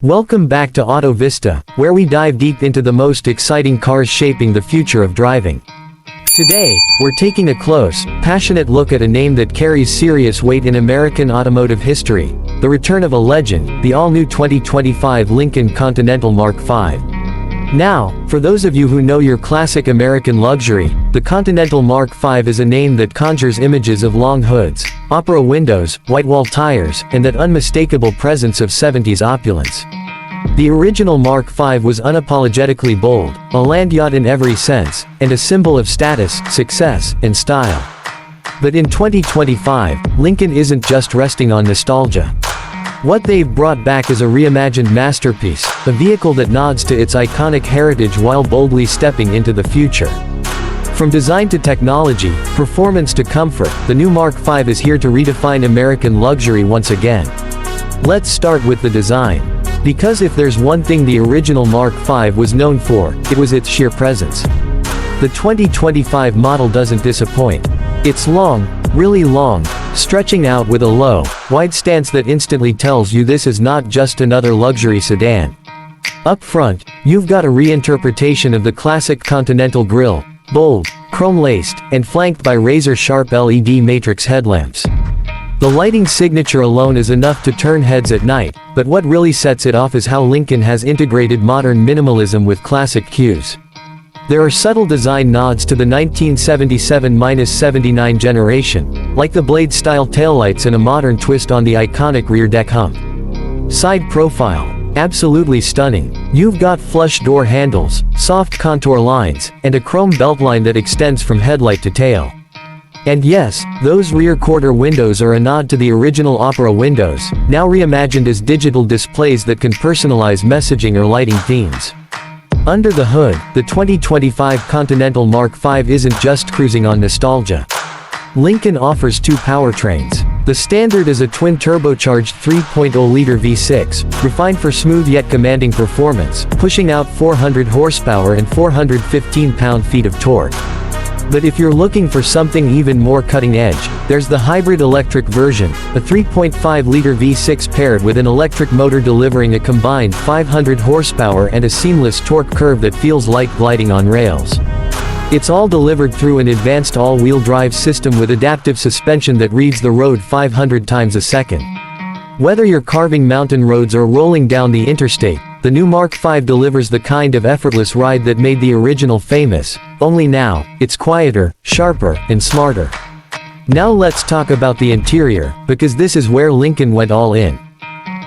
Welcome back to Auto Vista, where we dive deep into the most exciting cars shaping the future of driving. Today, we're taking a close, passionate look at a name that carries serious weight in American automotive history, the return of a legend, the all-new 2025 Lincoln Continental Mark V. Now, for those of you who know your classic American luxury, the Continental Mark V is a name that conjures images of long hoods, opera windows, white-wall tires, and that unmistakable presence of 70s opulence. The original Mark V was unapologetically bold, a land yacht in every sense, and a symbol of status, success, and style. But in 2025, Lincoln isn't just resting on nostalgia. What they've brought back is a reimagined masterpiece, a vehicle that nods to its iconic heritage while boldly stepping into the future. From design to technology, performance to comfort, the new Mark V is here to redefine American luxury once again. Let's start with the design. Because if there's one thing the original Mark V was known for, it was its sheer presence. The 2025 model doesn't disappoint. It's long, really long, stretching out with a low, wide stance that instantly tells you this is not just another luxury sedan. Up front, you've got a reinterpretation of the classic Continental grille, bold, chrome-laced, and flanked by razor-sharp LED matrix headlamps. The lighting signature alone is enough to turn heads at night, but what really sets it off is how Lincoln has integrated modern minimalism with classic cues. There are subtle design nods to the 1977-79 generation, like the blade-style taillights and a modern twist on the iconic rear deck hump. Side profile. Absolutely stunning. You've got flush door handles, soft contour lines, and a chrome beltline that extends from headlight to tail. And yes, those rear quarter windows are a nod to the original opera windows, now reimagined as digital displays that can personalize messaging or lighting themes. Under the hood, the 2025 Continental Mark V isn't just cruising on nostalgia. Lincoln offers two powertrains. The standard is a twin-turbocharged 3.0-liter V6, refined for smooth yet commanding performance, pushing out 400 horsepower and 415 pound-feet of torque. But if you're looking for something even more cutting-edge, there's the hybrid electric version, a 3.5-liter V6 paired with an electric motor delivering a combined 500 horsepower and a seamless torque curve that feels like gliding on rails. It's all delivered through an advanced all-wheel drive system with adaptive suspension that reads the road 500 times a second. Whether you're carving mountain roads or rolling down the interstate, the new Mark V delivers the kind of effortless ride that made the original famous, only now, it's quieter, sharper, and smarter. Now let's talk about the interior, because this is where Lincoln went all in.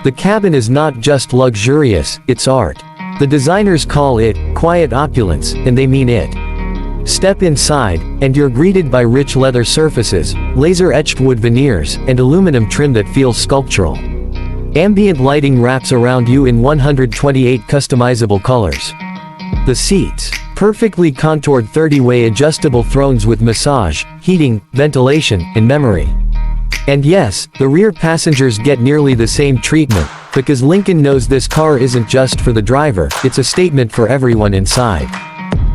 The cabin is not just luxurious, it's art. The designers call it quiet opulence, and they mean it. Step inside, and you're greeted by rich leather surfaces, laser-etched wood veneers, and aluminum trim that feels sculptural. Ambient lighting wraps around you in 128 customizable colors. The seats. Perfectly contoured 30-way adjustable thrones with massage, heating, ventilation, and memory. And yes, the rear passengers get nearly the same treatment, because Lincoln knows this car isn't just for the driver, it's a statement for everyone inside.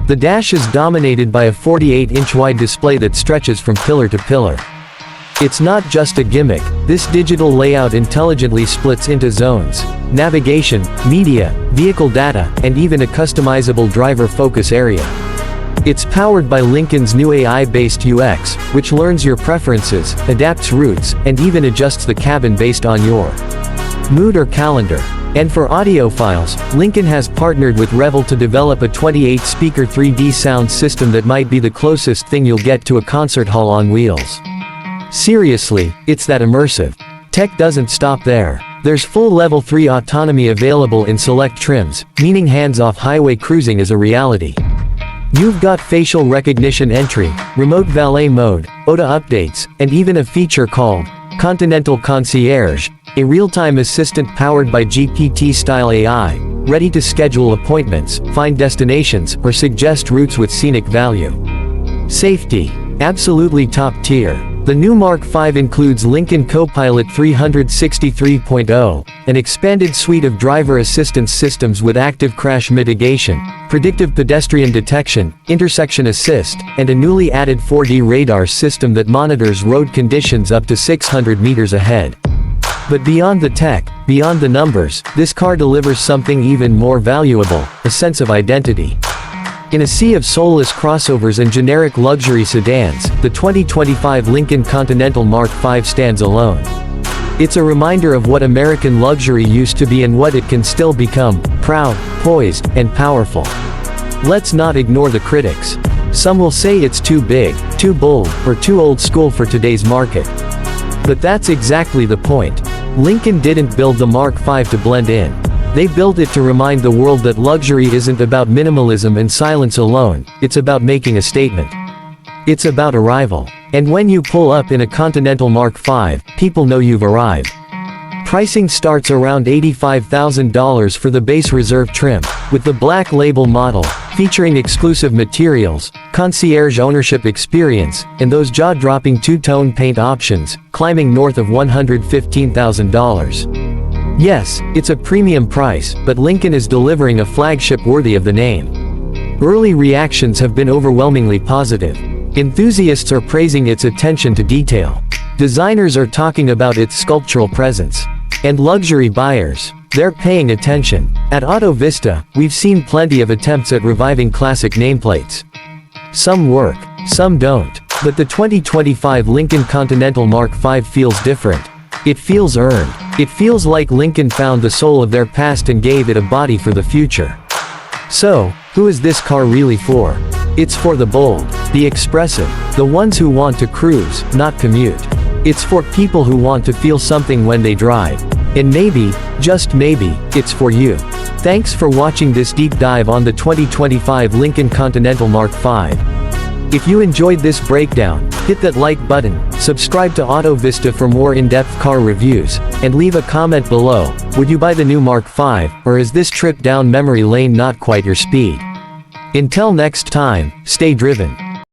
The dash is dominated by a 48-inch wide display that stretches from pillar to pillar. It's not just a gimmick, this digital layout intelligently splits into zones: navigation, media, vehicle data, and even a customizable driver focus area. It's powered by Lincoln's new AI-based UX, which learns your preferences, adapts routes, and even adjusts the cabin based on your mood or calendar. And for audiophiles, Lincoln has partnered with Revel to develop a 28-speaker 3D sound system that might be the closest thing you'll get to a concert hall on wheels. Seriously, it's that immersive. Tech doesn't stop there. There's full Level 3 autonomy available in select trims, meaning hands-off highway cruising is a reality. You've got facial recognition entry, remote valet mode, OTA updates, and even a feature called Continental Concierge, a real-time assistant powered by GPT-style AI, ready to schedule appointments, find destinations, or suggest routes with scenic value. Safety. Absolutely top tier. The new Mark V includes Lincoln Copilot 363.0, an expanded suite of driver assistance systems with active crash mitigation, predictive pedestrian detection, intersection assist, and a newly added 4D radar system that monitors road conditions up to 600 meters ahead. But beyond the tech, beyond the numbers, this car delivers something even more valuable, a sense of identity. In a sea of soulless crossovers and generic luxury sedans, the 2025 Lincoln Continental Mark V stands alone. It's a reminder of what American luxury used to be and what it can still become: proud, poised, and powerful. Let's not ignore the critics. Some will say it's too big, too bold, or too old school for today's market. But that's exactly the point. Lincoln didn't build the Mark V to blend in. They built it to remind the world that luxury isn't about minimalism and silence alone, it's about making a statement. It's about arrival. And when you pull up in a Continental Mark V, people know you've arrived. Pricing starts around $85,000 for the base reserve trim, with the black label model, featuring exclusive materials, concierge ownership experience, and those jaw-dropping two-tone paint options, climbing north of $115,000. Yes, it's a premium price, but Lincoln is delivering a flagship worthy of the name. Early reactions have been overwhelmingly positive. Enthusiasts are praising its attention to detail. Designers are talking about its sculptural presence. And luxury buyers, they're paying attention. At Auto Vista, we've seen plenty of attempts at reviving classic nameplates. Some work, some don't. But the 2025 Lincoln Continental Mark V feels different. It feels earned. It feels like Lincoln found the soul of their past and gave it a body for the future. So, who is this car really for? It's for the bold, the expressive, the ones who want to cruise, not commute. It's for people who want to feel something when they drive. And maybe, just maybe, it's for you. Thanks for watching this deep dive on the 2025 Lincoln Continental Mark V. If you enjoyed this breakdown, hit that like button, subscribe to Auto Vista for more in-depth car reviews, and leave a comment below. Would you buy the new Mark V, or is this trip down memory lane not quite your speed? Until next time, stay driven.